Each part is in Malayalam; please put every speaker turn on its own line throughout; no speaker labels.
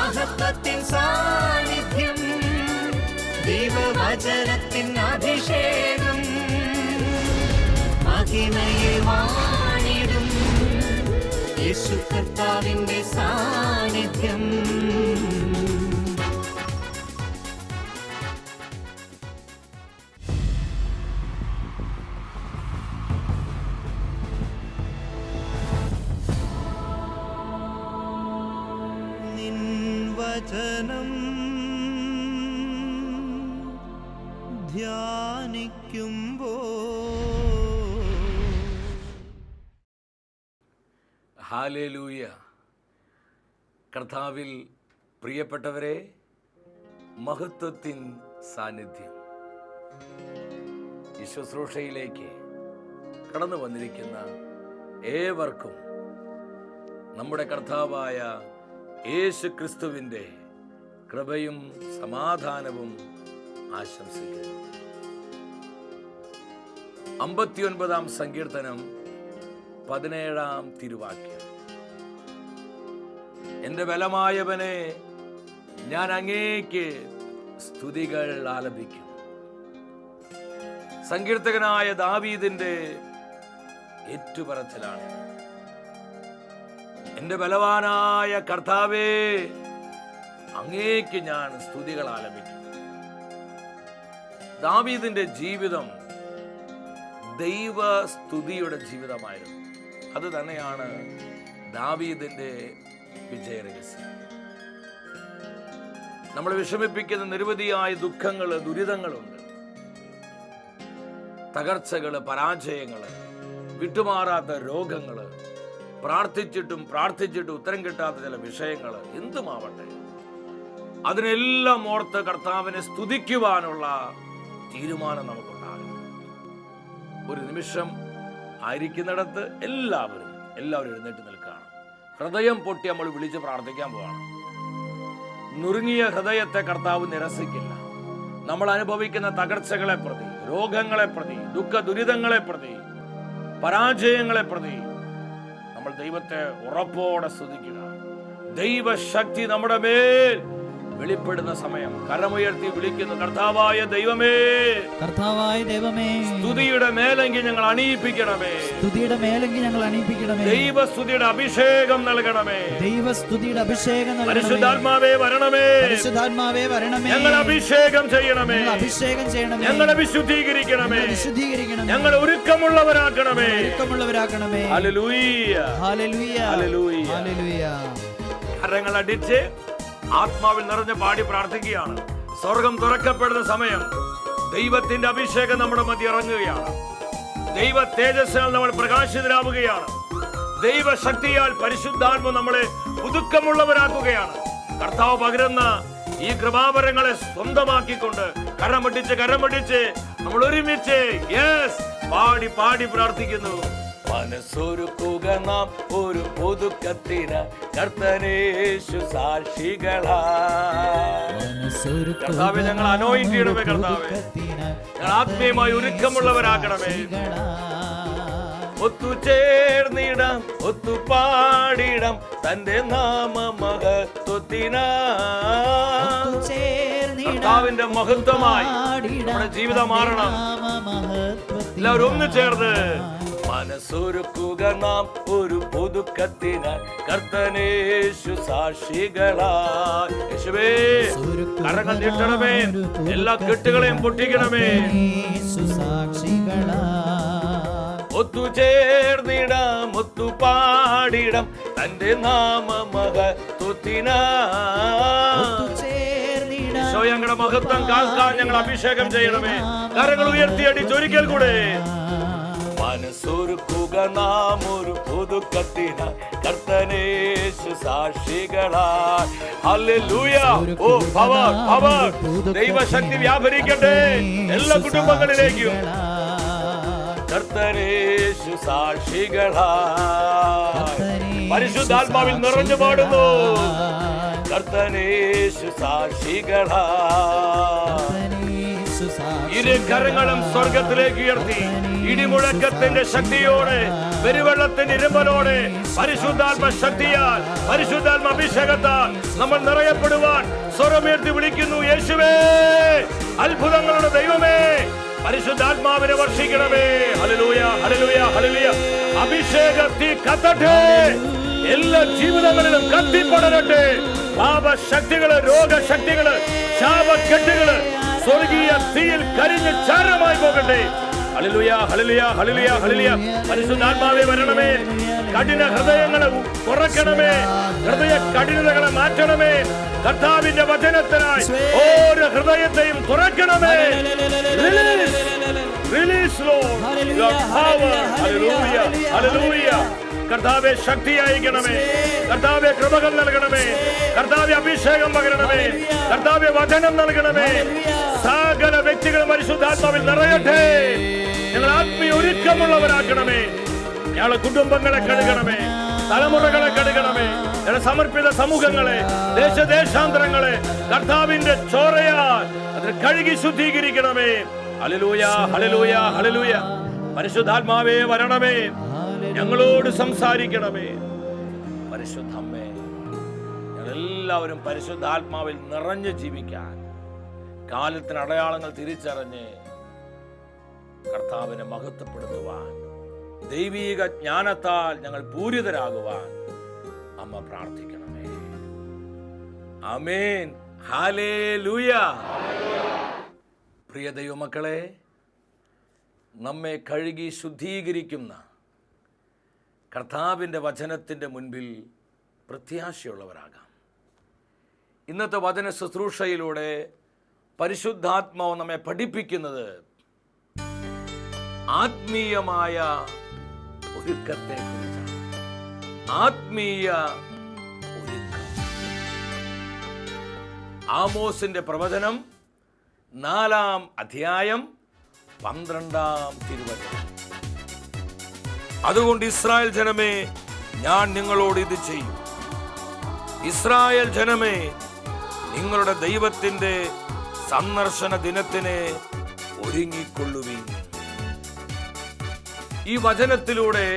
മഹത്വത്തിൻ സാന്നിധ്യം, ദൈവവചനത്തിൻ അഭിഷേകം, മഹിമയിൽ വാണിടും യേശു കർത്താവിന്റെ സാന്നിധ്യം. നിൻ വചനം ധ്യാനിക്കുമ്പോൾ.
ഹല്ലേലൂയ. കർത്താവിൽ പ്രിയപ്പെട്ടവരെ, മഹത്വത്തിൻ സാന്നിധ്യം ഈ ശുശ്രൂഷയിലേക്ക് കടന്നു വന്നിരിക്കുന്ന ഏവർക്കും നമ്മുടെ കർത്താവായ യേശു ക്രിസ്തുവിൻ്റെ കൃപയും സമാധാനവും ആശംസിക്കുന്നു. 59-ാം സങ്കീർത്തനം 17-ാം തിരുവാക്യം. എൻ്റെ ബലമായവനെ, ഞാൻ അങ്ങേക്ക് സ്തുതികൾ ആലപിക്കും. സങ്കീർത്തകനായ ദാവീദിന്റെ ഏറ്റുപറച്ചിലാണ്. എൻ്റെ ബലവാനായ കർത്താവേ, അങ്ങേക്ക് ഞാൻ സ്തുതികൾ ആലപിക്കും. ദാവീദിന്റെ ജീവിതം ദൈവസ്തുതിയുടെ ജീവിതമായിരുന്നു. അത് തന്നെയാണ് ദാവീദിന്റെ വിജയരഹസ്യം. നമ്മളെ വിഷമിപ്പിക്കുന്ന നിരവധിയായ ദുഃഖങ്ങള്, ദുരിതങ്ങളുണ്ട്, തകർച്ചകള്, പരാജയങ്ങള്, വിട്ടുമാറാത്ത രോഗങ്ങള്, പ്രാർത്ഥിച്ചിട്ടും ഉത്തരം കിട്ടാത്ത ചില വിഷയങ്ങള്, എന്തുമാവട്ടെ, അതിനെല്ലാം ഓർത്ത് കർത്താവിനെ സ്തുതിക്കുവാനുള്ള തീരുമാനം നമുക്കുണ്ടാകണം. ഒരു നിമിഷം ആയിരിക്കുന്നിടത്ത് എല്ലാവരും എഴുന്നേറ്റ് നിൽക്കുകയാണ്. ഹൃദയം പൊട്ടി നമ്മൾ വിളിച്ച് പ്രാർത്ഥിക്കാൻ പോവാണ്. നുറുങ്ങിയ ഹൃദയത്തെ കർത്താവ് നിരസിക്കില്ല. നമ്മൾ അനുഭവിക്കുന്ന തകർച്ചകളെ പ്രതി, രോഗങ്ങളെ പ്രതി, ദുഃഖ ദുരിതങ്ങളെ പ്രതി, പരാജയങ്ങളെ പ്രതി നമ്മൾ ദൈവത്തെ ഉറപ്പോടെ സ്തുതിക്കുക. ദൈവശക്തി നമ്മുടെ മേൽ വെളിപ്പെടുന്ന സമയം കരമുയർത്തി വിളിക്കുന്നു, കർത്താവായ ദൈവമേ, സ്തുതിയുടെ മേലെങ്കിൽ ഞങ്ങൾ അണിയിപ്പിക്കണമേ, ദൈവസ്തുതിയുടെ അഭിഷേകം നൽകണമേ, പരിശുദ്ധാത്മാവേ വരണമേ, ഞങ്ങൾ അഭിഷേകം ചെയ്യണമേ, ഞങ്ങളെ വിശുദ്ധീകരിക്കണമേ, ഞങ്ങളെ ഒരുക്കമുള്ളവരാക്കണമേ. Hallelujah, hallelujah, hallelujah. കരങ്ങൾ അടിച്ച് ആത്മാവിൽ നിറഞ്ഞ പാടി പ്രാർത്ഥിക്കുകയാണ്. സ്വർഗം തുറക്കപ്പെടുന്ന സമയം ദൈവത്തിന്റെ അഭിഷേകം നമ്മുടെ മധ്യ ഇറങ്ങുകയാണ്. ദൈവ തേജസ്സാൽ നമ്മൾ പ്രകാശിതരാവുകയാണ്. ദൈവശക്തിയാൽ പരിശുദ്ധാത്മ നമ്മളെ പുതുക്കമുള്ളവരാക്കുകയാണ്. കർത്താവ് പകരുന്ന ഈ കൃപാവരങ്ങളെ സ്വന്തമാക്കിക്കൊണ്ട് കരം പിടിച്ച് നമ്മൾ ഒരുമിച്ച് പാടി പ്രാർത്ഥിക്കുന്നു. മനസ്സൊരുക്കുക നാം ഒരു പുതുക്കത്തിന്, കർത്തനേശു സാക്ഷികളായി. കർത്താവേ, ഞങ്ങൾ അനോയിന്റ് ചെയ്യണമേ, കർത്താവേ, ഞങ്ങൾ ആത്മീയമായി ഒരുക്കമുള്ളവരാക്കണമേ. ഒത്തുചേർന്നിടാം, ഒത്തുപാടിടാം തന്റെ നാമമഹത്വത്തിനായി. കർത്താവിന്റെ മഹത്വമായി നമ്മുടെ ജീവിതം മാറണം. എല്ലാവരും ഒന്ന് ചേർന്ന് മനസ്സൊരുക്കുക നാം ഒരു പുതുക്കത്തിന്, കർത്തനേശു സാക്ഷികളായി. യേശുവേ, കരങ്ങൾ നീട്ടണമേ, എല്ലാ കെട്ടുകളെയും പൊട്ടിക്കണമേ. ഒത്തുചേർന്നിടാം, ഒത്തുപാടിടാം തന്റെ നാമമഹത്വത്തിനായി. ഞങ്ങളുടെ മഹത്വം കാക്കാൻ ഞങ്ങൾ അഭിഷേകം ചെയ്യണമേ. കരങ്ങൾ ഉയർത്തിയടിച്ചൊരിക്കൽ കൂടെ മനസ്സൊരുക്കുക നാം ഒരു പുതുക്കത്തിന്, കർത്തനേശു സാക്ഷികളായി. ഹല്ലേലൂയ. ഓ പവർ, പവർ, ദൈവശക്തി വ്യാപരിക്കട്ടെ എല്ലാ കുടുംബങ്ങളിലേക്കും. കർത്തനേശു സാക്ഷികളായി പരിശുദ്ധാത്മാവിൽ നിറഞ്ഞു പാടുന്നു. കർത്തനേശു സാക്ഷികളായി ഇരു കരങ്ങളും സ്വർഗത്തിലേക്ക് ഉയർത്തി ഇടിമുഴക്കത്തിന്റെ ശക്തിയോടെ പെരുവെള്ളത്തിന്റെ ഇരുമ്പലോടെ പരിശുദ്ധാത്മ ശക്തിയാൽ പരിശുദ്ധാത്മ അഭിഷേകത്താൽ നമ്മൾ നിറയപ്പെടുവാൻ സ്വരമുയർത്തി വിളിക്കുന്നു. യേശുവേ, അത്ഭുതങ്ങളുടെ ദൈവമേ, പരിശുദ്ധാത്മാവിനെ വർഷിക്കണമേ. Hallelujah, hallelujah, hallelujah. അഭിഷേകത്തിൽ കത്തട്ടെ, എല്ലാ ജീവിതങ്ങളിലും കത്തിപ്പടരട്ടെ. പാപശക്തികള്, രോഗശക്തികള്, ശാപക്കെട്ടുകള് സ്വർഗീയ തീയിൽ കരിഞ്ഞ് ചാരമായി പോകട്ടെ. Hallelujah, hallelujah, hallelujah, hallelujah. പരിശുദ്ധാത്മാവേ വരണമേ, കഠിന ഹൃദയങ്ങളെ തുറക്കണമേ, ഹൃദയ കഠിനതകളെ മാറ്റണമേ. കർത്താവിന്റെ വചനത്തിനായി ഓരോ ഹൃദയത്തെയും തുറക്കണമേ. Release lord your power. Hallelujah, hallelujah. കർത്താവേ, ശക്തി അയക്കണമേ. കർത്താവേ, കൃപകൾ നൽകണമേ. കർത്താവേ, അഭിഷേകം പകരണമേ. കർത്താവേ, വചനം നൽകണമേ. സകല വ്യക്തികൾ പരിശുദ്ധാത്മാവിൽ നിറയട്ടെ. ഞങ്ങൾ ആത്മീയ ഒരുക്കമുള്ളവരാക്കണമേ. ഞങ്ങളെ കുടുംബങ്ങളെ കഴുകണമേ, തലമുറകളെ കഴുകണമേ. ഞങ്ങളുടെ സമർപ്പിത സമൂഹങ്ങളെ, ദേശദേശാന്തരങ്ങളെ കർത്താവിന്റെ ചോരയാൽ അതിന് കഴുകി ശുദ്ധീകരിക്കണമേ. Hallelujah, hallelujah, hallelujah. പരിശുദ്ധാത്മാവേ വരണമേ, ഞങ്ങളോട് സംസാരിക്കണമേ. പരിശുദ്ധമ്മേ, ഞങ്ങളെല്ലാവരും പരിശുദ്ധാത്മാവിൽ നിറഞ്ഞു ജീവിക്കാൻ, കാലത്തിന് അടയാളങ്ങൾ തിരിച്ചറിഞ്ഞ് കർത്താവിനെ മഹത്വപ്പെടുത്തുവാൻ, ദൈവീക ജ്ഞാനത്താൽ ഞങ്ങൾ പൂരിതരാകുവാൻ അമ്മ പ്രാർത്ഥിക്കണമേ. ആമേൻ, ഹല്ലേലൂയ. പ്രിയ ദൈവമക്കളെ, നമ്മെ കഴുകി ശുദ്ധീകരിക്കുന്ന കർത്താവിൻ്റെ വചനത്തിൻ്റെ മുൻപിൽ പ്രത്യാശയുള്ളവരാകാം. ഇന്നത്തെ വചന ശുശ്രൂഷയിലൂടെ പരിശുദ്ധാത്മാവ് നമ്മെ പഠിപ്പിക്കുന്നത് ആത്മീയമായ ഒരുക്കത്തെ കുറിച്ചാണ്. ആത്മീയ ഒരുക്കം. ആമോസിന്റെ പ്രവചനം 4-ാം അധ്യായം 12-ാം തിരുവചനം. അതുകൊണ്ട് ഇസ്രായേൽ ജനമേ, ഞാൻ നിങ്ങളോട് ഇത് ചെയ്യും. ഇസ്രായേൽ ജനമേ, നിങ്ങളുടെ ദൈവത്തിന്റെ സന്ദർശന ദിനത്തിന് ഒരുങ്ങിക്കൊള്ളുവിൻ. ഈ വചനത്തിലൂടെ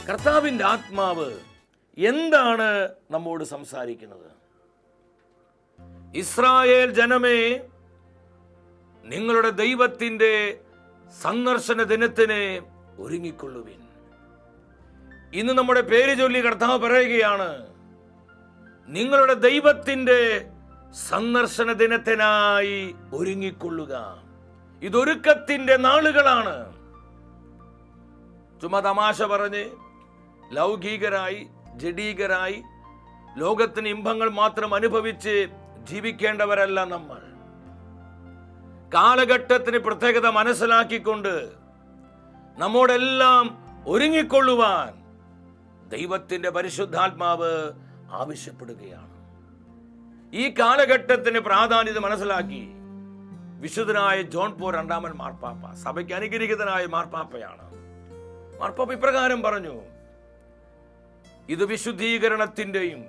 കർത്താവിന്റെ ആത്മാവ് എന്താണ് നമ്മോട് സംസാരിക്കുന്നത്? ഇസ്രായേൽ ജനമേ, നിങ്ങളുടെ ദൈവത്തിന്റെ സന്ദർശന ദിനത്തിന് ഒരുങ്ങിക്കൊള്ളുവിൻ. ഇന്ന് നമ്മുടെ പേര് ചൊല്ലി കർത്താവ് പറയുകയാണ്, നിങ്ങളുടെ ദൈവത്തിന്റെ സന്ദർശന ദിനത്തിനായി ഒരുങ്ങിക്കൊള്ളുക. ഇതൊരുക്കത്തിന്റെ നാളുകളാണ്. ചുമ്മാ തമാശ പറഞ്ഞ് ലൗകികരായി ജഡീകരായി ലോകത്തിന് ഇമ്പങ്ങൾ മാത്രം അനുഭവിച്ച് ജീവിക്കേണ്ടവരല്ല നമ്മൾ. കാലഘട്ടത്തിന് പ്രത്യേകത മനസ്സിലാക്കിക്കൊണ്ട് നമ്മോടെല്ലാം ഒരുങ്ങിക്കൊള്ളുവാൻ ദൈവത്തിന്റെ പരിശുദ്ധാത്മാവ് ആവശ്യപ്പെടുകയാണ്. ഈ കാലഘട്ടത്തിന് പ്രാധാന്യത മനസ്സിലാക്കി വിശുദ്ധനായ ജോൺ പോൾ രണ്ടാമൻ മാർപ്പാപ്പ, സഭയ്ക്ക് അനുഗ്രഹീതനായ മാർപ്പാപ്പയാണ്. മാർപ്പാപ്പ ഇപ്രകാരം പറഞ്ഞു, ഇത് വിശുദ്ധീകരണത്തിന്റെയും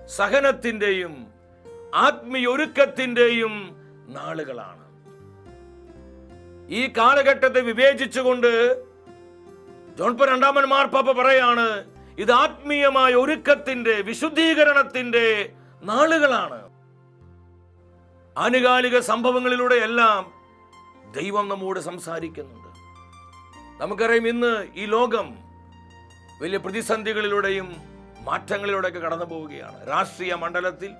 സഹനത്തിന്റെയും ആത്മീയ ഒരുക്കത്തിന്റെയും നാളുകളാണ്. ഈ കാലഘട്ടത്തെ വിവേചിച്ചുകൊണ്ട് ജോൺ പോൾ രണ്ടാമൻ മാർപ്പാപ്പ പറയാണ്, ഇത് ആത്മീയമായ ഒരുക്കത്തിന്റെ വിശുദ്ധീകരണത്തിന്റെ നാളുകളാണ്. ആനുകാലിക സംഭവങ്ങളിലൂടെ എല്ലാം ദൈവം നമ്മോട് സംസാരിക്കുന്നുണ്ട്. നമുക്കറിയാം, ഇന്ന് ഈ ലോകം വലിയ പ്രതിസന്ധികളിലൂടെയും മാറ്റങ്ങളിലൂടെയൊക്കെ കടന്നു പോവുകയാണ്. രാഷ്ട്രീയ മണ്ഡലത്തിൽ,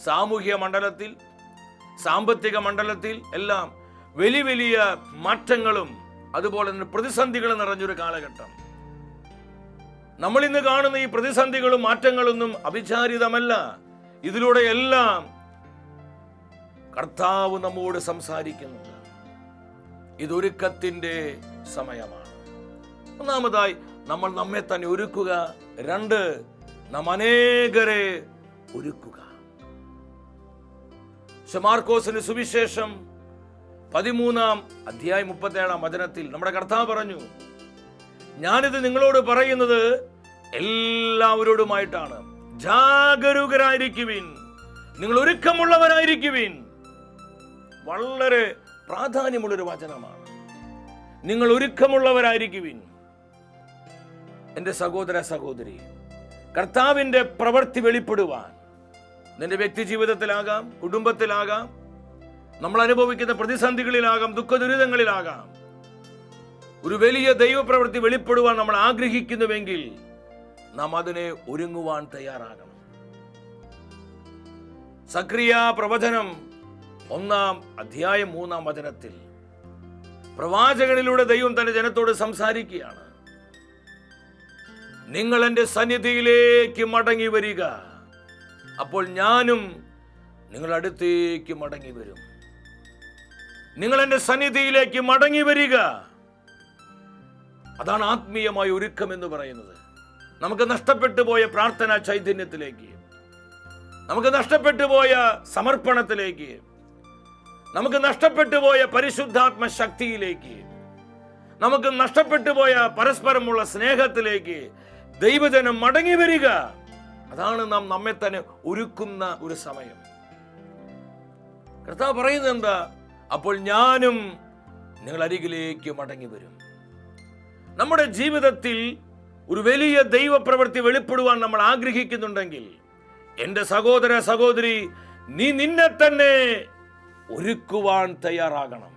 സാമൂഹിക മണ്ഡലത്തിൽ, സാമ്പത്തിക മണ്ഡലത്തിൽ എല്ലാം വലിയ വലിയ മാറ്റങ്ങളും അതുപോലെ തന്നെ പ്രതിസന്ധികളും നിറഞ്ഞൊരു കാലഘട്ടം. നമ്മൾ ഇന്ന് കാണുന്ന ഈ പ്രതിസന്ധികളും മാറ്റങ്ങളൊന്നും അവിചാരിതമല്ല. ഇതിലൂടെ എല്ലാം കർത്താവ് നമ്മോട് സംസാരിക്കുന്നുണ്ട്. ഇതൊരുക്കത്തിന്റെ സമയമാണ്. ഒന്നാമതായി നമ്മൾ നമ്മെ തന്നെ ഒരുക്കുക. 2, നാം അനേകരെ ഒരുക്കുക. മാർക്കോസിന്റെ സുവിശേഷം 13-ാം അധ്യായം 37-ാം വചനത്തിൽ നമ്മുടെ കർത്താവ് പറഞ്ഞു, ഞാനിത് നിങ്ങളോട് പറയുന്നത് എല്ലാവരോടുമായിട്ടാണ്. ജാഗരൂകരായിരിക്കുവിൻ, നിങ്ങൾ ഒരുക്കമുള്ളവരായിരിക്കുവിൻ. വളരെ പ്രാധാന്യമുള്ളൊരു വചനമാണ്. നിങ്ങൾ ഒരുക്കമുള്ളവരായിരിക്കുവിൻ. എൻ്റെ സഹോദര സഹോദരി, കർത്താവിൻ്റെ പ്രവൃത്തി വെളിപ്പെടുവാൻ നിന്റെ വ്യക്തി ജീവിതത്തിലാകാം, കുടുംബത്തിലാകാം, നമ്മൾ അനുഭവിക്കുന്ന പ്രതിസന്ധികളിലാകാം, ദുഃഖദുരിതങ്ങളിലാകാം, ഒരു വലിയ ദൈവപ്രവൃത്തി വെളിപ്പെടുവാൻ നമ്മൾ ആഗ്രഹിക്കുന്നുവെങ്കിൽ നാം അതിനെ ഒരുങ്ങുവാൻ തയ്യാറാകണം. സക്രിയ പ്രവചനം 1-ാം അധ്യായം 3-ാം വചനത്തിൽ പ്രവാചകനിലൂടെ ദൈവം തന്റെ ജനത്തോട് സംസാരിക്കുകയാണ്. നിങ്ങൾ എൻ്റെ സന്നിധിയിലേക്ക് മടങ്ങി വരിക, അപ്പോൾ ഞാനും നിങ്ങളുടെ അടുത്തേക്ക് മടങ്ങി വരും. നിങ്ങൾ എൻ്റെ സന്നിധിയിലേക്ക് മടങ്ങി വരിക. അതാണ് ആത്മീയമായ ഒരുക്കം എന്ന് പറയുന്നത്. നമുക്ക് നഷ്ടപ്പെട്ടു പോയ പ്രാർത്ഥനാ ചൈതന്യത്തിലേക്ക്, നമുക്ക് നഷ്ടപ്പെട്ടു പോയ സമർപ്പണത്തിലേക്ക്, നമുക്ക് നഷ്ടപ്പെട്ടു പോയ പരിശുദ്ധാത്മ ശക്തിയിലേക്ക്, നമുക്ക് നഷ്ടപ്പെട്ടു പോയ പരസ്പരമുള്ള സ്നേഹത്തിലേക്ക് ദൈവജനം മടങ്ങി വരിക. അതാണ് നാം നമ്മെ തന്നെ ഒരുക്കുന്ന ഒരു സമയം. കർത്താവ് പറയുന്നത് എന്താ? അപ്പോൾ ഞാനും നിങ്ങൾ അരികിലേക്ക് മടങ്ങി വരും. നമ്മുടെ ജീവിതത്തിൽ ഒരു വലിയ ദൈവപ്രവൃത്തി വെളിപ്പെടുവാൻ നമ്മൾ ആഗ്രഹിക്കുന്നുണ്ടെങ്കിൽ, എൻ്റെ സഹോദര സഹോദരി, നീ നിന്നെ തന്നെ ഒരുക്കുവാൻ തയ്യാറാകണം.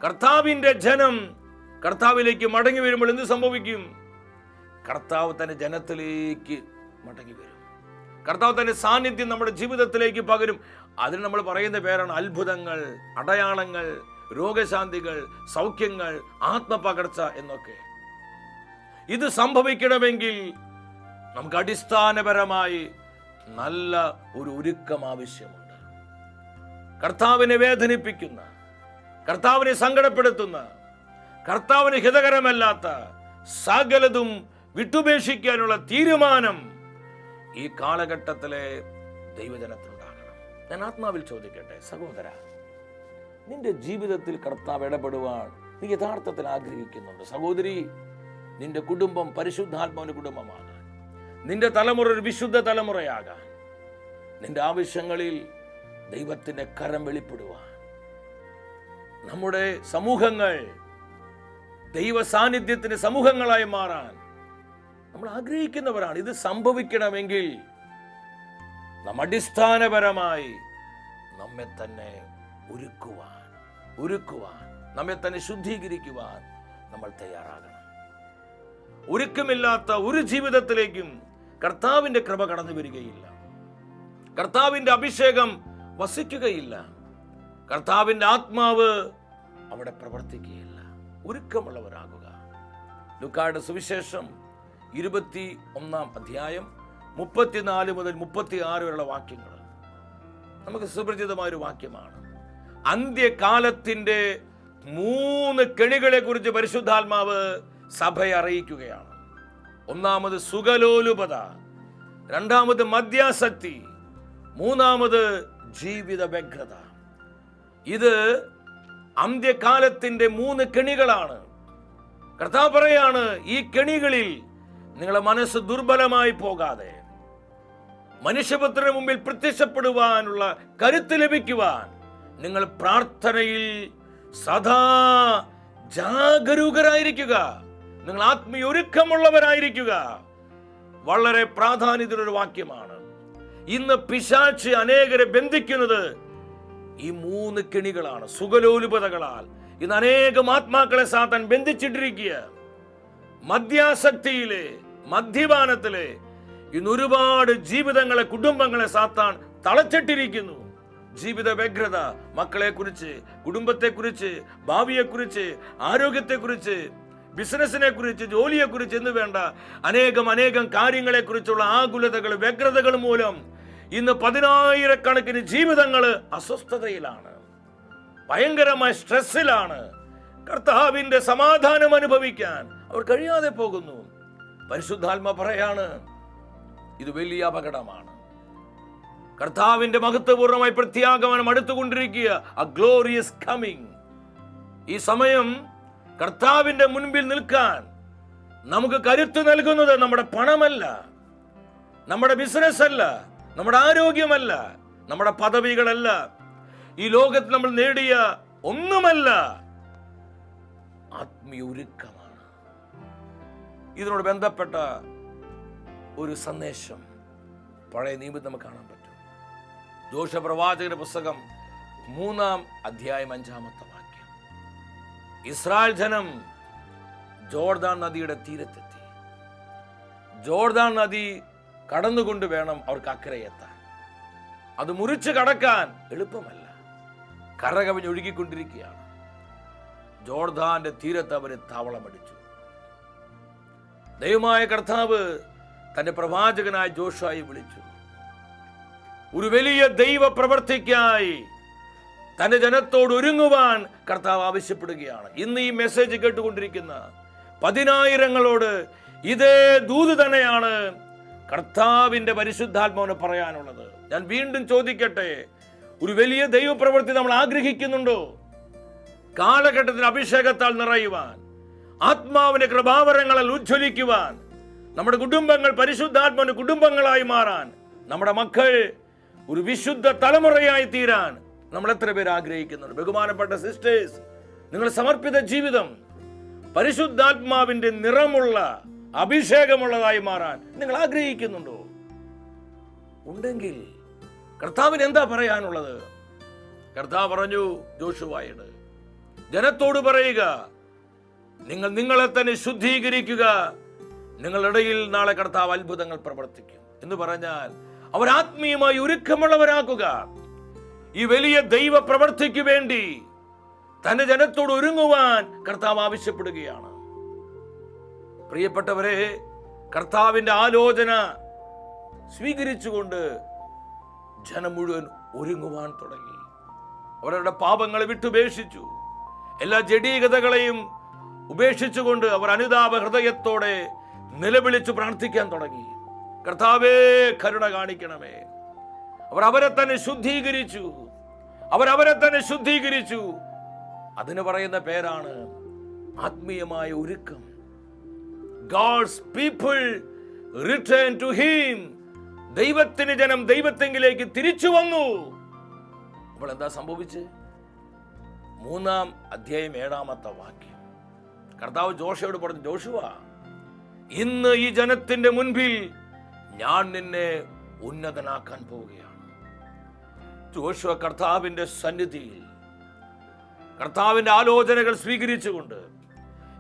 കർത്താവിൻ്റെ ജനം കർത്താവിലേക്ക് മടങ്ങി വരുമ്പോൾ എന്ത് സംഭവിക്കും? കർത്താവ് തന്റെ ജനത്തിലേക്ക് മടങ്ങി വരും. കർത്താവ് തന്റെ സാന്നിധ്യം നമ്മുടെ ജീവിതത്തിലേക്ക് പകരും. അതിന് നമ്മൾ പറയുന്ന പേരാണ് അത്ഭുതങ്ങൾ, അടയാളങ്ങൾ, രോഗശാന്തികൾ, സൗഖ്യങ്ങൾ, ആത്മപകർച്ച എന്നൊക്കെ. ഇത് സംഭവിക്കണമെങ്കിൽ നമുക്ക് അടിസ്ഥാനപരമായി നല്ല ഒരു ഒരുക്കം ആവശ്യമുണ്ട്. കർത്താവിനെ വേദനിപ്പിക്കുന്ന, കർത്താവിനെ സങ്കടപ്പെടുത്തുന്ന, കർത്താവിന് ഹിതകരമല്ലാത്ത സകലതും വിട്ടുപേക്ഷിക്കാനുള്ള തീരുമാനം ഈ കാലഘട്ടത്തിലെ ദൈവജനത്തിനുണ്ടാകണം. ഞാൻ ആത്മാവിൽ ചോദിക്കട്ടെ, സഹോദര, നിന്റെ ജീവിതത്തിൽ കർത്താവ് ഇടപെടുവാൻ നീ യഥാർത്ഥത്തിൽ ആഗ്രഹിക്കുന്നുണ്ട്? സഹോദരി, നിന്റെ കുടുംബം പരിശുദ്ധാത്മാവിന്റെ കുടുംബമാകാൻ, നിന്റെ തലമുറ ഒരു വിശുദ്ധ തലമുറയാകാൻ, നിന്റെ ആവശ്യങ്ങളിൽ ദൈവത്തിന്റെ കരം വെളിപ്പെടുവാൻ, നമ്മുടെ സമൂഹങ്ങൾ ദൈവ സാന്നിധ്യത്തിന്റെ സമൂഹങ്ങളായി മാറാൻ നമ്മൾ ആഗ്രഹിക്കുന്നവരാണ്. ഇത് സംഭവിക്കണമെങ്കിൽ നാം അടിസ്ഥാനപരമായി നമ്മെ തന്നെ ഒരുക്കുവാൻ, നമ്മെ തന്നെ ശുദ്ധീകരിക്കുവാൻ നമ്മൾ തയ്യാറാകണം. ഒരുക്കമില്ലാത്ത ഒരു ജീവിതത്തിലേക്കും കർത്താവിന്റെ കൃപ കടന്നു വരികയില്ല, കർത്താവിന്റെ അഭിഷേകം വസിക്കുകയില്ല, കർത്താവിന്റെ ആത്മാവ് അവിടെ പ്രവർത്തിക്കുകയില്ല. ഒരുക്കമുള്ളവരാകുക. ലൂക്കായുടെ സുവിശേഷം 21-ാം അധ്യായം 34 മുതൽ 36 വരെയുള്ള വാക്യങ്ങൾ നമുക്ക് സുപരിചിതമായൊരു വാക്യമാണ്. അന്ത്യകാലത്തിന്റെ 3 കെണികളെ കുറിച്ച് പരിശുദ്ധാത്മാവ് സഭയെ അറിയിക്കുകയാണ്. ഒന്നാമത് സുഖലോലുപത, രണ്ടാമത് മദ്യാസക്തി, മൂന്നാമത് ജീവിത വ്യഗ്രത. ഇത് അന്ത്യകാലത്തിന്റെ 3 കെണികളാണ്. കർത്താവ് പറയാണ്, ഈ കെണികളിൽ നിങ്ങളെ മനസ്സ് ദുർബലമായി പോകാതെ മനുഷ്യപുത്രന് മുമ്പിൽ പ്രത്യക്ഷപ്പെടുവാനുള്ള കരുത്ത് ലഭിക്കുവാൻ നിങ്ങൾ പ്രാർത്ഥനയിൽ സദാ ജാഗരൂകരായിരിക്കുക. നിങ്ങൾ ആത്മീയ ഒരുക്കമുള്ളവരായിരിക്കുക. വളരെ പ്രാധാന്യത്തിലൊരു വാക്യമാണ്. ഇന്ന് പിശാച് അനേകരെ ബന്ധിക്കുന്നത് ഈ 3 കെണികളാണ്, സുഖലോലുപതകളാൽ. ഇന്ന് അനേകം ആത്മാക്കളെ സാത്താൻ ബന്ധിച്ചിട്ടിരിക്കുക. മദ്യാസക്തിയിലെ, മദ്യപാനത്തിലെ ഇന്ന് ഒരുപാട് ജീവിതങ്ങളെ, കുടുംബങ്ങളെ സാത്താൻ തളച്ചിട്ടിരിക്കുന്നു. ജീവിത വ്യഗ്രത, മക്കളെ കുറിച്ച്, കുടുംബത്തെ കുറിച്ച്, ഭാവിയെ കുറിച്ച്, ആരോഗ്യത്തെ കുറിച്ച്, ബിസിനസിനെ കുറിച്ച്, ജോലിയെ കുറിച്ച് എന്ന് വേണ്ട അനേകം കാര്യങ്ങളെ കുറിച്ചുള്ള ആകുലതകൾ, വ്യഗ്രതകൾ മൂലം ഇന്ന് 10,000-കണക്കിന് ജീവിതങ്ങൾ അസ്വസ്ഥതയിലാണ്, ഭയങ്കരമായ സ്ട്രെസ്സിലാണ്. കർത്താവിന്റെ സമാധാനം അനുഭവിക്കാൻ അവർ കഴിയാതെ പോകുന്നു. പരിശുദ്ധാത്മ പറയാണ്, ഇത് വലിയ അപകടമാണ്. കർത്താവിന്റെ മഹത്വപൂർണ്ണമായി പ്രത്യാഗമനം അടുത്തുകൊണ്ടിരിക്കുക. A glorious coming. ഈ സമയം കർത്താവിന്റെ മുൻപിൽ നിൽക്കാൻ നമുക്ക് കരുത്ത് നൽകുന്നത് നമ്മുടെ പണമല്ല, നമ്മുടെ ബിസിനസ് അല്ല, നമ്മുടെ ആരോഗ്യമല്ല, നമ്മുടെ പദവികളല്ല. ഈ ലോകത്ത് നമ്മൾ നേടിയ ഒന്നുമല്ല, ആത്മീയ ഒരുക്കമാണ്. ഇതിനോട് ബന്ധപ്പെട്ട ഒരു സന്ദേശം പഴയ നിയമത്തിൽ നമുക്ക് കാണാൻ പറ്റും. ജോഷുവ പ്രവാചകന്റെ പുസ്തകം 3-ാം അധ്യായം 5-ാമത്തെ വാക്യം. ഇസ്രായേൽ ജനം ജോർദാൻ നദിയുടെ തീരത്തെത്തി. ജോർദാൻ നദി കടന്നുകൊണ്ട് വേണം അവർക്ക് അക്കരെ എത്താൻ. അത് മുറിച്ച് കടക്കാൻ എളുപ്പമല്ല. കരകവിഞ്ഞൊഴുകിക്കൊണ്ടിരിക്കുകയാണ്. ജോർദാന്റെ തീരത്ത് അവര് താവളമടിച്ചു. ദൈവമായ കർത്താവ് തന്റെ പ്രവാചകനായ ജോഷുവയെ വിളിച്ചു. ഒരു വലിയ ദൈവ പ്രവർത്തിക്കായി തന്റെ ജനത്തോട് ഒരുങ്ങുവാൻ കർത്താവ് ആവശ്യപ്പെടുകയാണ്. ഇന്ന് ഈ മെസ്സേജ് കേട്ടുകൊണ്ടിരിക്കുന്ന 10,000ങ്ങളോട് ഇതേ ദൂത് തന്നെയാണ് കർത്താവിന്റെ പരിശുദ്ധാത്മാവിന് പറയാനുള്ളത്. ഞാൻ വീണ്ടും ചോദിക്കട്ടെ, ഒരു വലിയ ദൈവപ്രവൃത്തി നമ്മൾ ആഗ്രഹിക്കുന്നുണ്ടോ? കാലഘട്ടത്തിന് അഭിഷേകത്താൽ നിറയുവാൻ, ആത്മാവിന്റെ കൃപാവരങ്ങളിൽ ഉജ്ജ്വലിക്കുവാൻ, നമ്മുടെ കുടുംബങ്ങൾ പരിശുദ്ധാത്മാവിന്റെ കുടുംബങ്ങളായി മാറാൻ, നമ്മുടെ മക്കൾ ഒരു വിശുദ്ധ തലമുറയായി തീരാൻ നമ്മൾ എത്ര പേര് ആഗ്രഹിക്കുന്നുണ്ട്? ബഹുമാനപ്പെട്ട സിസ്റ്റേഴ്സ്, നിങ്ങൾ സമർപ്പിത ജീവിതം പരിശുദ്ധാത്മാവിന്റെ നിറമുള്ള അഭിഷേകമുള്ളതായി മാറാൻ നിങ്ങൾ ആഗ്രഹിക്കുന്നുണ്ടോ? ഉണ്ടെങ്കിൽ കർത്താവിന് എന്താ പറയാനുള്ളത്? കർത്താവ് പറഞ്ഞു ജോഷുവയോട്, ജനത്തോട് പറയുക, നിങ്ങൾ നിങ്ങളെ തന്നെ ശുദ്ധീകരിക്കുക, നിങ്ങളുടെ ഇടയിൽ നാളെ കർത്താവ് അത്ഭുതങ്ങൾ പ്രവർത്തിക്കും എന്ന് പറഞ്ഞാൽ അവർ ആത്മീയമായി ഒരുക്കമുള്ളവരാക്കുക. ഈ വലിയ ദൈവ പ്രവർത്തിക്ക് വേണ്ടി തന്റെ ജനത്തോട് ഒരുങ്ങുവാൻ കർത്താവ് ആവശ്യപ്പെടുകയാണ്. പ്രിയപ്പെട്ടവരെ, കർത്താവിന്റെ ആലോചന സ്വീകരിച്ചുകൊണ്ട് ജനം മുഴുവൻ ഒരുങ്ങുവാൻ തുടങ്ങി. അവരുടെ പാപങ്ങളെ വിട്ടുപേക്ഷിച്ചു. എല്ലാ ജഡീകതകളെയും ഉപേക്ഷിച്ചുകൊണ്ട് അവർ അനുതാപ ഹൃദയത്തോടെ നിലവിളിച്ചു പ്രാർത്ഥിക്കാൻ തുടങ്ങി. കർത്താവേ, കരുണ കാണിക്കണമേ. അവർ അവരെ തന്നെ ശുദ്ധീകരിച്ചു. അവരവരെ തന്നെ ശുദ്ധീകരിച്ചു. അതിന് പറയുന്ന പേരാണ് ആത്മീയമായ ഒരുക്കം. God's people return to him. ദൈവത്തിന് ജനം ദൈവത്തെങ്കിലേക്ക് തിരിച്ചു വന്നു. അപ്പോൾ എന്താ സംഭവിച്ച്? 3-ാം അധ്യായം 7-ാമത്തെ വാക്യം കർത്താവ് ജോഷുവയോട് പറഞ്ഞു, ജോഷുവ, ഇന്ന് ഈ ജനത്തിന്റെ മുൻപിൽ ഞാൻ നിന്നെ ഉന്നതനാക്കാൻ പോവുകയാണ്. ജോഷുവ കർത്താവിന്റെ സന്നിധിയിൽ കർത്താവിന്റെ ആലോചനകൾ സ്വീകരിച്ചുകൊണ്ട്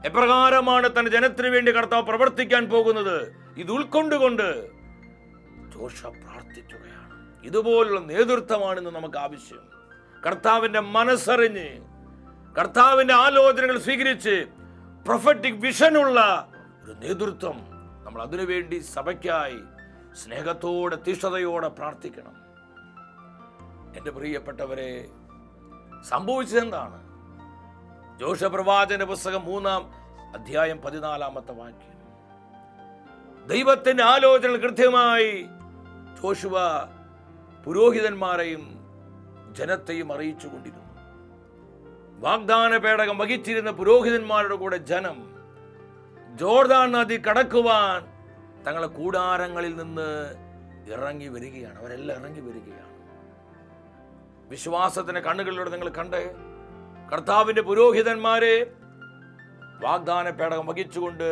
എപ്രകാരമാണ് തന്റെ ജനത്തിന് വേണ്ടി കർത്താവ് പ്രവർത്തിക്കാൻ പോകുന്നത് ഇത് ഉൾക്കൊണ്ടുകൊണ്ട് ജോഷുവ പ്രാർത്ഥിക്കുകയാണ്. ഇതുപോലുള്ള നേതൃത്വമാണെന്ന് നമുക്ക് ആവശ്യം. കർത്താവിന്റെ മനസ്സറിഞ്ഞ് കർത്താവിന്റെ ആലോചനകൾ സ്വീകരിച്ച് പ്രൊഫറ്റിക് വിഷനുള്ള ഒരു നേതൃത്വം നമ്മൾ അതിനുവേണ്ടി സഭയ്ക്കായി സ്നേഹത്തോടെ തീഷ്ണതയോടെ പ്രാർത്ഥിക്കണം. എൻ്റെ പ്രിയപ്പെട്ടവരെ, സംഭവിച്ചതെന്താണ്? ജോഷുവ പ്രവാചകന്റെ പുസ്തകം 3-ാം അധ്യായം 14-ാമത്തെ വാക്യം. ദൈവത്തിന്റെ ആലോചനകൾ കൃത്യമായി ജോഷുവ പുരോഹിതന്മാരെയും ജനത്തെയും അറിയിച്ചു കൊണ്ടിരുന്നു. വാഗ്ദാന പേടകം വഹിച്ചിരുന്ന പുരോഹിതന്മാരുടെ കൂടെ ജനം ജോർദാൻ നദി കടക്കുവാൻ തങ്ങളുടെ കൂടാരങ്ങളിൽ നിന്ന് ഇറങ്ങി വരികയാണ്. അവരെല്ലാം ഇറങ്ങി വരികയാണ്. വിശ്വാസത്തിന്റെ കണ്ണുകളിലൂടെ നിങ്ങൾ കണ്ടേ, കർത്താവിന്റെ പുരോഹിതന്മാരെ വാഗ്ദാന പേടകം വഹിച്ചുകൊണ്ട്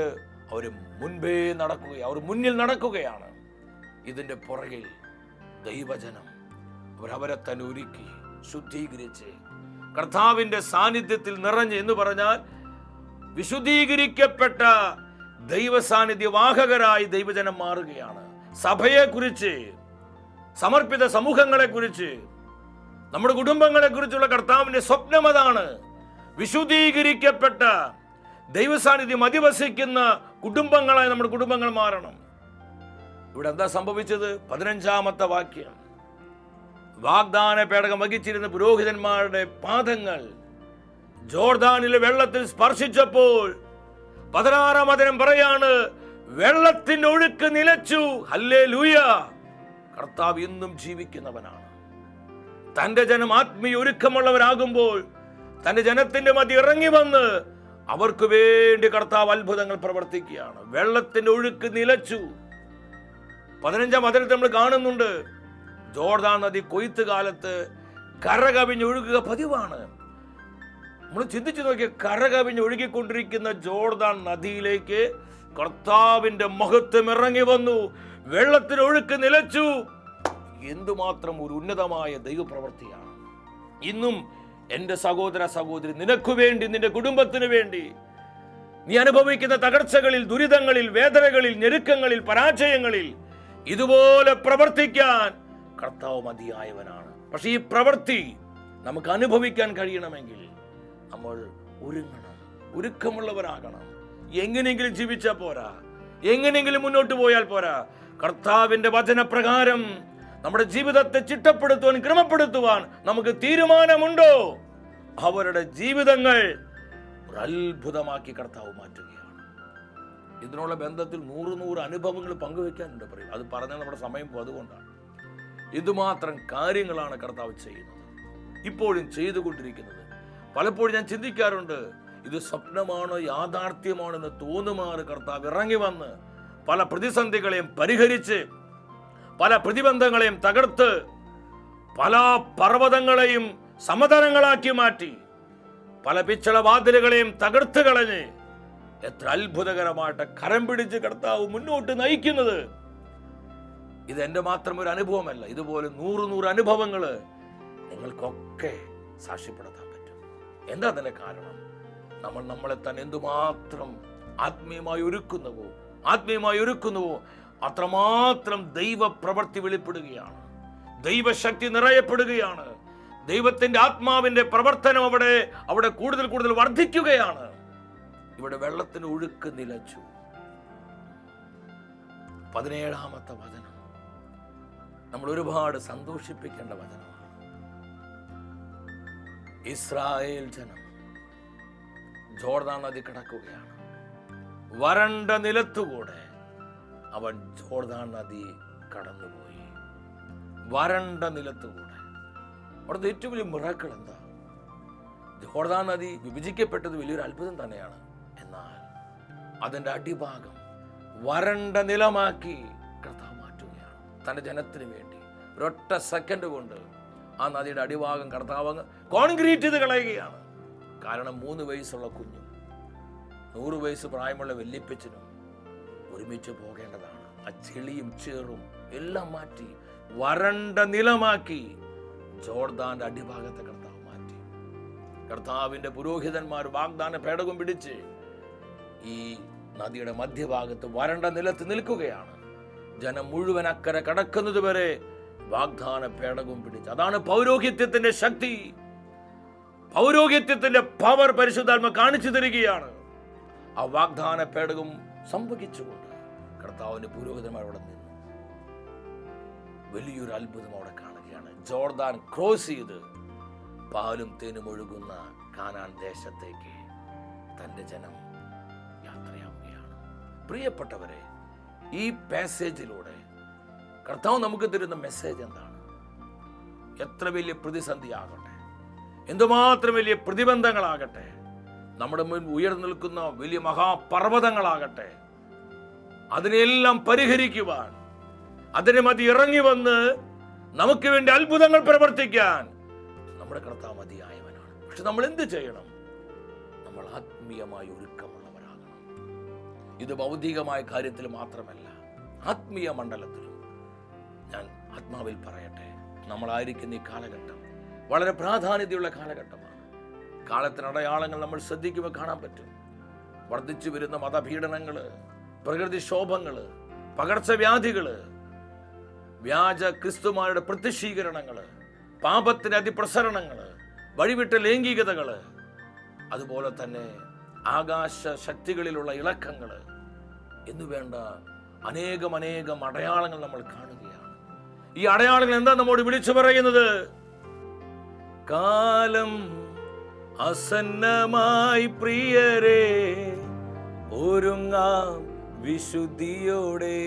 അവർ മുൻപേ നടക്കുകയാണ്. അവർ മുന്നിൽ നടക്കുകയാണ്. ഇതിന്റെ പുറകിൽ ദൈവജനം അവരവരെ തന്നെ ഒരുക്കി ശുദ്ധീകരിച്ച് കർത്താവിന്റെ സാന്നിധ്യത്തിൽ നിറഞ്ഞ് എന്ന് പറഞ്ഞാൽ വിശുദ്ധീകരിക്കപ്പെട്ട ദൈവസാന്നിധ്യവാഹകരായി ദൈവജനം മാറുകയാണ്. സഭയെക്കുറിച്ച്, സമർപ്പിത സമൂഹങ്ങളെ കുറിച്ച്, നമ്മുടെ കുടുംബങ്ങളെ കുറിച്ചുള്ള കർത്താവിന്റെ സ്വപ്നം അതാണ്. വിശുദ്ധീകരിക്കപ്പെട്ട ദൈവസാന്നിധ്യം അധിവസിക്കുന്ന കുടുംബങ്ങളായി നമ്മുടെ കുടുംബങ്ങൾ മാറണം. ഇവിടെ എന്താ സംഭവിച്ചത്? 15-ാമത്തെ വാക്യം. വാഗ്ദാന പേടകം വഹിച്ചിരുന്ന പുരോഹിതന്മാരുടെ പാദങ്ങൾ ജോർദാനിലെ വെള്ളത്തിൽ സ്പർശിച്ചപ്പോൾ 16-ാം വചനം പറയാണ്, വെള്ളത്തിന്റെ ഒഴുക്ക് നിലച്ചു. ഹല്ലേലൂയ! കർത്താവ് ഇന്നും ജീവിക്കുന്നവനാണ്. തന്റെ ജനം ആത്മീയ ഒരുക്കമുള്ളവരാകുമ്പോൾ തന്റെ ജനത്തിന്റെ മധ്യ ഇറങ്ങി വന്ന് അവർക്ക് വേണ്ടി കർത്താവ് അത്ഭുതങ്ങൾ പ്രവർത്തിക്കുകയാണ്. വെള്ളത്തിന്റെ ഒഴുക്ക് നിലച്ചു. 15-ാം വചനത്തിൽ നമ്മൾ കാണുന്നുണ്ട്, ജോർദാൻ നദി കൊയ്ത്ത് കാലത്ത് കരകവിഞ്ഞൊഴുകുക പതിവാണ്. നമ്മൾ ചിന്തിച്ചു നോക്കിയ കരകവിഞ്ഞൊഴുകിക്കൊണ്ടിരിക്കുന്ന ജോർദാൻ നദിയിലേക്ക് കർത്താവിന്റെ മഹത്വം ഇറങ്ങി വന്നു. വെള്ളത്തിന് ഒഴുക്ക് നിലച്ചു. എന്തുമാത്രം ഒരു ഉന്നതമായ ദൈവപ്രവൃത്തിയാണ്. ഇന്നും എൻ്റെ സഹോദര സഹോദരി, നിനക്കു വേണ്ടി, നിന്റെ കുടുംബത്തിന് വേണ്ടി, നീ അനുഭവിക്കുന്ന തകർച്ചകളിൽ, ദുരിതങ്ങളിൽ, വേദനകളിൽ, ഞെരുക്കങ്ങളിൽ, പരാജയങ്ങളിൽ ഇതുപോലെ പ്രവർത്തിക്കാൻ കർത്താവ് മതിയായവനാണ്. പക്ഷെ ഈ പ്രവൃത്തി നമുക്ക് അനുഭവിക്കാൻ കഴിയണമെങ്കിൽ നമ്മൾ ഒരുങ്ങണം, ഒരുക്കമുള്ളവരാകണം. എങ്ങനെയെങ്കിലും ജീവിച്ചാൽ പോരാ, എങ്ങനെയെങ്കിലും മുന്നോട്ട് പോയാൽ പോരാ. കർത്താവിന്റെ വചനപ്രകാരം നമ്മുടെ ജീവിതത്തെ ചിട്ടപ്പെടുത്തുവാൻ, ക്രമപ്പെടുത്തുവാൻ നമുക്ക് തീരുമാനമുണ്ടോ? അവരുടെ ജീവിതങ്ങൾ ഒരു അത്ഭുതമാക്കി കർത്താവ് മാറ്റുകയാണ്. ഇതിനുള്ള ബന്ധത്തിൽ 100 അനുഭവങ്ങൾ പങ്കുവെക്കാനുണ്ട്. പറയും അത് പറഞ്ഞാൽ നമ്മുടെ സമയം പോകും. അതുകൊണ്ടാണ് ഇതുമാത്രം കാര്യങ്ങളാണ് കർത്താവ് ചെയ്യുന്നത്, ഇപ്പോഴും ചെയ്തുകൊണ്ടിരിക്കുന്നത്. പലപ്പോഴും ഞാൻ ചിന്തിക്കാറുണ്ട്, ഇത് സ്വപ്നമാണോ യാഥാർത്ഥ്യമാണോ എന്ന് തോന്നുമാറ് കർത്താവ് ഇറങ്ങി വന്ന് പല പ്രതിസന്ധികളെയും പരിഹരിച്ച്, പല പ്രതിബന്ധങ്ങളെയും തകർത്ത്, പല പർവ്വതങ്ങളെയും സമതലങ്ങളാക്കി മാറ്റി, പല പിച്ചളവാതിലുകളെയും തകർത്ത് കളഞ്ഞ് എത്ര അത്ഭുതകരമായിട്ട് കരം പിടിച്ച് കർത്താവ് മുന്നോട്ട് നയിക്കുന്നത്. ഇത് എൻ്റെ മാത്രം ഒരു അനുഭവമല്ല. ഇതുപോലെ 100 അനുഭവങ്ങൾ നിങ്ങൾക്കൊക്കെ സാക്ഷ്യപ്പെടുത്താൻ പറ്റും. എന്താ അതിന്റെ കാരണം? നമ്മൾ നമ്മളെ തന്നെ എന്തുമാത്രം ആത്മീയമായി ഒരുക്കുന്നുവോ അത്രമാത്രം ദൈവപ്രവൃത്തി വെളിപ്പെടുകയാണ്, ദൈവശക്തി നിറയപ്പെടുകയാണ്, ദൈവത്തിന്റെ ആത്മാവിന്റെ പ്രവർത്തനം അവിടെ കൂടുതൽ കൂടുതൽ വർദ്ധിക്കുകയാണ്. ഇവിടെ വെള്ളത്തിന് ഒഴുക്ക് നിലച്ചു. 17ാമത്തെ വചനം നമ്മൾ ഒരുപാട് സന്തോഷിപ്പിക്കേണ്ട വചനമാണ്. ഇസ്രായേൽ ജനം ജോർദാൻ നദി കടക്കുകയാണ്. വരണ്ട നിലത്തുകൂടെ അവൻ ജോർദാൻ നദി കടന്നുപോയി. വരണ്ട നിലത്തുകൂടെ. അവിടുത്തെ ഏറ്റവും വലിയ മിറാക്കിൾ എന്താ? ജോർദാൻ നദി വിഭജിക്കപ്പെട്ടത് വലിയൊരു അത്ഭുതം തന്നെയാണ്. എന്നാൽ അതിന്റെ അടിഭാഗം വരണ്ട നിലമാക്കി കർത്താവ് മാറ്റുകയാണ് തന്റെ ജനത്തിന് വേണ്ടി. ഒരൊറ്റ സെക്കൻഡ് കൊണ്ട് ആ നദിയുടെ അടിഭാഗം കർത്താവ് കോൺക്രീറ്റ് ചെയ്ത് കളയുകയാണ്. കാരണം 3 വയസ്സുള്ള കുഞ്ഞും 100 വയസ്സ് പ്രായമുള്ള വല്യപ്പച്ചനും ഒരുമിച്ച് പോകേണ്ടതാണ്. ആ ചെളിയും ചേറും എല്ലാം മാറ്റി വരണ്ട നിലമാക്കി ജോർദാന്റെ അടിഭാഗത്തെ കർത്താവ് മാറ്റി. കർത്താവിന്റെ പുരോഹിതന്മാർ വാഗ്ദാന പേടകം പിടിച്ച് ഈ നദിയുടെ മധ്യഭാഗത്ത് വരണ്ട നിലത്ത് നിൽക്കുകയാണ്. ജനം മുഴുവൻ അക്കരെ കടക്കുന്നത് വരെ വാഗ്ദാന പേടകവും പിടിച്ച്. അതാണ് പൗരോഹിത്യത്തിന്റെ ശക്തി, പൗരോഹിത്യത്തിന്റെ പവർ പരിശുദ്ധാത്മ കാണിച്ചു തരികയാണ്. ആ വാഗ്ദാന പേടകം സംഭവിച്ചുകൊണ്ട് കർത്താവിന്റെ പുരോഹിതന്മാർ അവിടെ നിന്നു. വലിയൊരു അത്ഭുതം അവിടെ കാണുകയാണ്. ജോർദാൻ ക്രോസ് ചെയ്ത് പാലും തേനും ഒഴുകുന്ന കാനാൻ ദേശത്തേക്ക് തന്റെ ജനം യാത്രയാവുകയാണ്. പ്രിയപ്പെട്ടവരെ, ഈ പാസേജിലൂടെ കർത്താവ് നമുക്ക് തരുന്ന മെസ്സേജ് എന്താണ്? എത്ര വലിയ പ്രതിസന്ധി ആകട്ടെ, എന്തുമാത്രം വലിയ പ്രതിബന്ധങ്ങളാകട്ടെ, നമ്മുടെ മുൻപ് ഉയർന്നു നിൽക്കുന്ന വലിയ മഹാപർവ്വതങ്ങളാകട്ടെ, അതിനെല്ലാം പരിഹരിക്കുവാൻ, അതിനെ മതി ഇറങ്ങി വന്ന് നമുക്ക് വേണ്ടി അത്ഭുതങ്ങൾ പ്രവർത്തിക്കാൻ നമ്മുടെ കർത്താവ് മതിയായവനാണ്. പക്ഷെ നമ്മൾ എന്ത് ചെയ്യണം? നമ്മൾ ആത്മീയമായി ഒരുക്കമുള്ളവരാകണം. ഇത് ഭൗതികമായ കാര്യത്തിൽ മാത്രമല്ല, ആത്മീയ മണ്ഡലത്തിലും. ഞാൻ ആത്മാവിൽ പറയട്ടെ, നമ്മളായിരിക്കുന്ന ഈ കാലഘട്ടം വളരെ പ്രാധാന്യതയുള്ള കാലഘട്ടമാണ്. കാലത്തിന് അടയാളങ്ങൾ നമ്മൾ ശ്രദ്ധിക്കുമ്പോൾ കാണാൻ പറ്റും. വർദ്ധിച്ചു വരുന്ന മതപീഡനങ്ങള്, പ്രകൃതിക്ഷോഭങ്ങള്, പകർച്ചവ്യാധികള്, വ്യാജ ക്രിസ്തുമാരുടെ പ്രത്യക്ഷീകരണങ്ങള്, പാപത്തിന്റെ അതിപ്രസരണങ്ങള്, വഴിവിട്ട ലൈംഗികതകള്, അതുപോലെ തന്നെ ആകാശ ശക്തികളിലുള്ള ഇളക്കങ്ങള് എന്നുവേണ്ട അനേകം അടയാളങ്ങൾ നമ്മൾ കാണുകയാണ്. ഈ അടയാളങ്ങൾ എന്താ നമ്മോട് വിളിച്ചു പറയുന്നത്? കാലം അസന്നമായി പ്രിയരേ, ഒരുങ്ങാം വിശുദ്ധിയോടെ.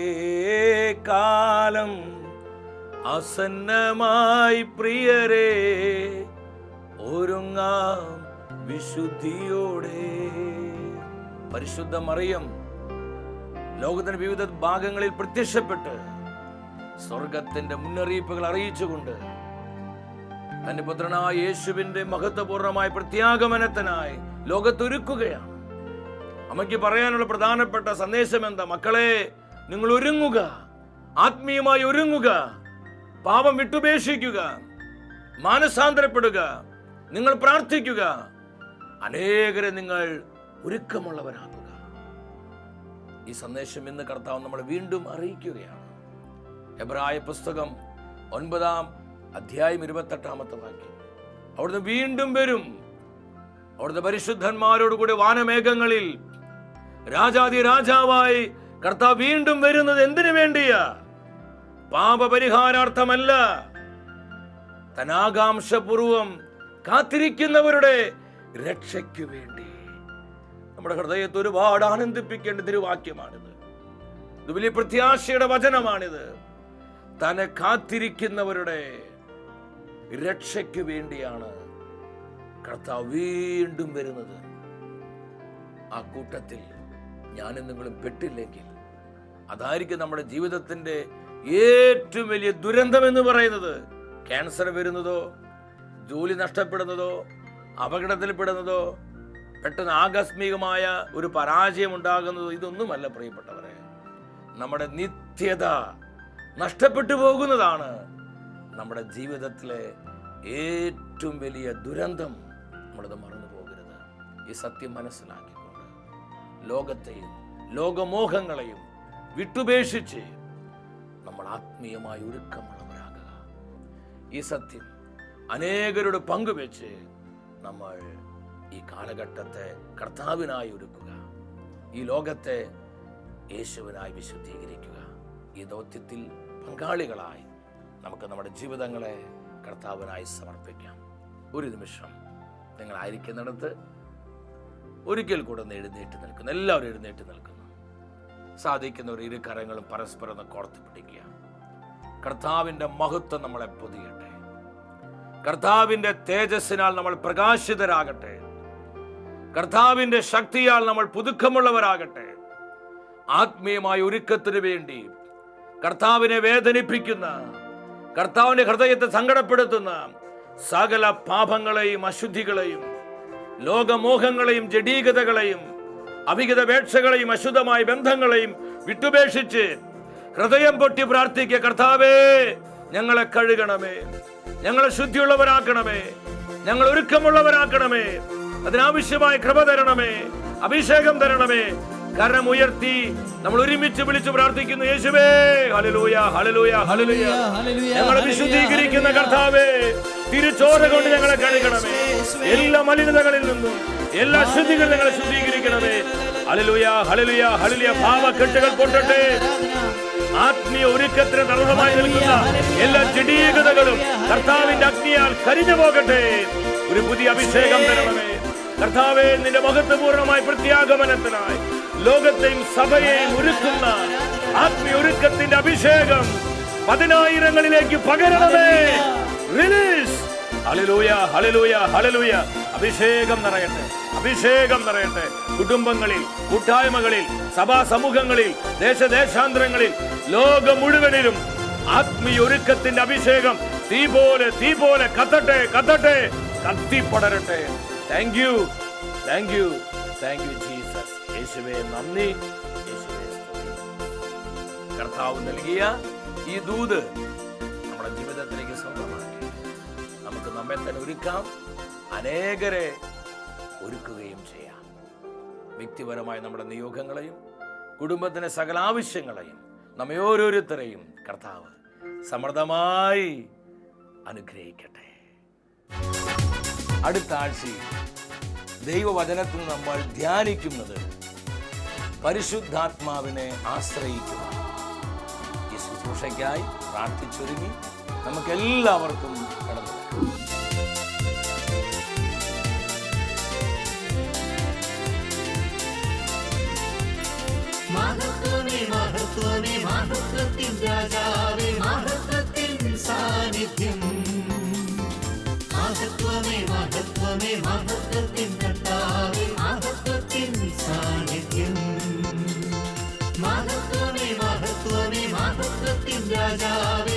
കാലം അസന്നമായി പ്രിയരേ, ഒരുങ്ങാം വിശുദ്ധിയോടെ. പരിശുദ്ധ മറിയം ലോകത്തിന്റെ വിവിധ ഭാഗങ്ങളിൽ പ്രത്യക്ഷപ്പെട്ട് സ്വർഗത്തിന്റെ മുന്നറിയിപ്പുകൾ അറിയിച്ചുകൊണ്ട് തന്റെ പുത്രനായ യേശുവിന്റെ മഹത്വപൂർണമായ പ്രത്യാഗമനത്തിനായി ലോകത്തൊരുക്കുകയാണ്. അമ്മയ്ക്ക് പറയാനുള്ള പ്രധാനപ്പെട്ട സന്ദേശം എന്താ? മക്കളെ, നിങ്ങൾ ഒരുങ്ങുക, ആത്മീയമായി ഒരുങ്ങുക, പാപം വിട്ടുപേക്ഷിക്കുക, മാനസാന്തരപ്പെടുക, നിങ്ങൾ പ്രാർത്ഥിക്കുക, അനേകരെ നിങ്ങൾ ഒരുക്കമുള്ളവരാക്കുക. ഈ സന്ദേശം ഇന്ന് കർത്താവ് നമ്മളെ വീണ്ടും അറിയിക്കുകയാണ്. എബ്രായ പുസ്തകം 9-ാം അധ്യായം 28-ാമത്തെ വാക്യം. അവിടുന്ന് വീണ്ടും വരും, അവിടുത്തെ പരിശുദ്ധന്മാരോടുകൂടി വാനമേഘങ്ങളിൽ രാജാതി രാജാവായി കർത്താവ് വീണ്ടും വരുന്നത് എന്തിനു വേണ്ടിയാ? പാപപരിഹാരാർത്ഥമല്ല, തനാകാംക്ഷപൂർവം കാത്തിരിക്കുന്നവരുടെ രക്ഷയ്ക്കു വേണ്ടി. നമ്മുടെ ഹൃദയത്തെ ഒരുപാട് ആനന്ദിപ്പിക്കേണ്ട തിരുവാക്യമാണിത്. ഇത് വലിയ പ്രത്യാശയുടെ വചനമാണിത്. തന്നെ കാത്തിരിക്കുന്നവരുടെ രക്ഷയ്ക്കു വേണ്ടിയാണ് കർത്താവ് വീണ്ടും വരുന്നത്. ആ കൂട്ടത്തിൽ ഞാനും നിങ്ങളും പെട്ടില്ലെങ്കിൽ അതായിരിക്കും നമ്മുടെ ജീവിതത്തിന്റെ ഏറ്റവും വലിയ ദുരന്തം എന്ന് പറയുന്നത്. ക്യാൻസർ വരുന്നതോ, ജോലി നഷ്ടപ്പെടുന്നതോ, അപകടത്തിൽപ്പെടുന്നതോ, പെട്ടെന്ന് ആകസ്മികമായ ഒരു പരാജയം ഉണ്ടാകുന്നതോ ഇതൊന്നുമല്ല പ്രിയപ്പെട്ടവരെ. നമ്മുടെ നിത്യത നഷ്ടപ്പെട്ടു പോകുന്നതാണ് നമ്മുടെ ജീവിതത്തിലെ ഏറ്റവും വലിയ ദുരന്തം. നമ്മളത് മറന്നു പോകരുത്. ഈ സത്യം മനസ്സിലാക്കിക്കൊണ്ട് ലോകത്തെയും ലോകമോഹങ്ങളെയും വിട്ടുപേക്ഷിച്ച് നമ്മൾ ആത്മീയമായി ഒരുക്കമുള്ളവരാകുക. ഈ സത്യം അനേകരോട് പങ്കുവെച്ച് നമ്മൾ ഈ കാലഘട്ടത്തെ കർത്താവിനായി ഒരുക്കുക, ഈ ലോകത്തെ യേശുവിനായി വിശുദ്ധീകരിക്കുക. ഈ ദൗത്യത്തിൽ പങ്കാളികളായി നമുക്ക് നമ്മുടെ ജീവിതങ്ങളെ കർത്താവിനായി സമർപ്പിക്കാം. ഒരു നിമിഷം നിങ്ങളായിരിക്കുന്നിടത്ത് ഒരിക്കൽ കൂടെ ഒന്ന് എഴുന്നേറ്റ് നിൽക്കുന്നു. എല്ലാവരും എഴുന്നേറ്റ് നിൽക്കുന്നു. സാധിക്കുന്നവർ ഇരു കരങ്ങളും പരസ്പരം കോർത്ത് പിടിക്കുക. കർത്താവിൻ്റെ മഹത്വം നമ്മളെ പൊതിയട്ടെ. കർത്താവിൻ്റെ തേജസ്സിനാൽ നമ്മൾ പ്രകാശിതരാകട്ടെ. കർത്താവിൻ്റെ ശക്തിയാൽ നമ്മൾ പുതുക്കമുള്ളവരാകട്ടെ. ആത്മീയമായ ഒരുക്കത്തിന് വേണ്ടി കർത്താവിനെ വേദനിപ്പിക്കുന്ന, കർത്താവിന്റെ ഹൃദയത്തെ സങ്കടപ്പെടുത്തുന്ന സകല പാപങ്ങളെയും അശുദ്ധികളെയും ലോകമോഹങ്ങളെയും ജഡീകതകളെയും അവിഹിതപേക്ഷകളെയും അശുദ്ധമായ ബന്ധങ്ങളെയും വിട്ടുപേക്ഷിച്ച് ഹൃദയം പൊട്ടി പ്രാർത്ഥിക്കുക. കർത്താവേ, ഞങ്ങളെ കഴുകണമേ, ഞങ്ങളെ ശുദ്ധിയുള്ളവരാക്കണമേ, ഞങ്ങൾ ഒരുക്കമുള്ളവരാക്കണമേ, അതിനാവശ്യമായ കൃപ തരണമേ, അഭിഷേകം തരണമേ. കരം ഉയർത്തി നമ്മൾ ഒരുമിച്ച് വിളിച്ചു പ്രാർത്ഥിക്കുന്നു. യേശുവേ, ഹല്ലേലൂയ, ഹല്ലേലൂയ, ഹല്ലേലൂയ. ഞങ്ങളെ വിശുദ്ധീകരിക്കുന്ന കർത്താവേ, തിരുച്ചോര കൊണ്ട് ഞങ്ങളെ കഴുകണമേ. എല്ലാ മലിനതകളിൽ നിന്നും എല്ലാ ശുദ്ധികളും ഞങ്ങളെ ശുദ്ധീകരിക്കണമേ. Hallelujah, hallelujah, hallelujah. പാപക്കെട്ടുകൾ പൊട്ടട്ടെ. ആത്മീയ ഒരുക്കത്തിന് തടസ്സമായി നിൽക്കുന്ന എല്ലാ ജഡീകതകളും കർത്താവിന്റെ അഗ്നിയാൽ കരിഞ്ഞു പോകട്ടെ. ഒരു പുതിയ അഭിഷേകം തരണമേ കർത്താവേ. നിന്റെ മഹത്വപൂർണമായ പ്രത്യാഗമനത്തിനായി ലോകത്തെയും സഭയെയും ഒരുക്കുന്ന ആത്മീയ ഒരുക്കത്തിന്റെ അഭിഷേകം 10,000ങ്ങളിലേക്ക് പകരണമേ. റിലീസ്. Hallelujah, hallelujah, hallelujah. അഭിഷേകം നിറയട്ടെ, അഭിഷേകം നിറയട്ടെ. കുടുംബങ്ങളിൽ, കൂട്ടായ്മകളിൽ, സഭാ സമൂഹങ്ങളിൽ, ദേശദേശാന്തരങ്ങളിൽ, ലോകം മുഴുവനിലും ആത്മീയ ഒരുക്കത്തിന്റെ അഭിഷേകം തീ പോലെ തീ പോലെ കത്തട്ടെ, കത്തട്ടെ, കത്തിപ്പടരട്ടെ. Thank you, thank you, thank you Jesus. യേശുവേ നന്ദി, യേശുവേ സ്തുതി. കർത്താവ് നൽകിയ ഈ ദൂത് നമ്മുടെ ജീവിതത്തിലേക്ക് സ്വന്തമാക്കി നമുക്ക് നമ്മെ തന്നെ ഒരുക്കാം, അനേകരെ ഒരുക്കുകയും ചെയ്യാം. വ്യക്തിപരമായ നമ്മുടെ നിയോഗങ്ങളെയും കുടുംബത്തിൻ്റെ സകല ആവശ്യങ്ങളെയും നമ്മെ ഓരോരുത്തരെയും കർത്താവ് സമൃദ്ധമായി അനുഗ്രഹിക്കട്ടെ. അടുത്ത ആഴ്ചയിൽ ദൈവവചനത്തിൽ നമ്മൾ ധ്യാനിക്കുന്നത് പരിശുദ്ധാത്മാവിനെ ആശ്രയിക്കുക. ഈ ശുശ്രൂഷയ്ക്കായി പ്രാർത്ഥിച്ചൊരുങ്ങി നമുക്കെല്ലാവർക്കും കടന്നു.
മഹത്വമേ, മഹത്വമേ, മഹത്വത്തിൻ രാജാവേ, മഹത്വത്തിൻ സാന്നിധ്യം. മഹത്വമേ, മഹത്വമേ, മഹത്വത്തിൻ കർത്താവേ, മഹത്വത്തിൻ സാന്നിധ്യം. മഹത്വമേ, മഹത്വമേ, മഹത്വത്തിൻ രാജാവേ,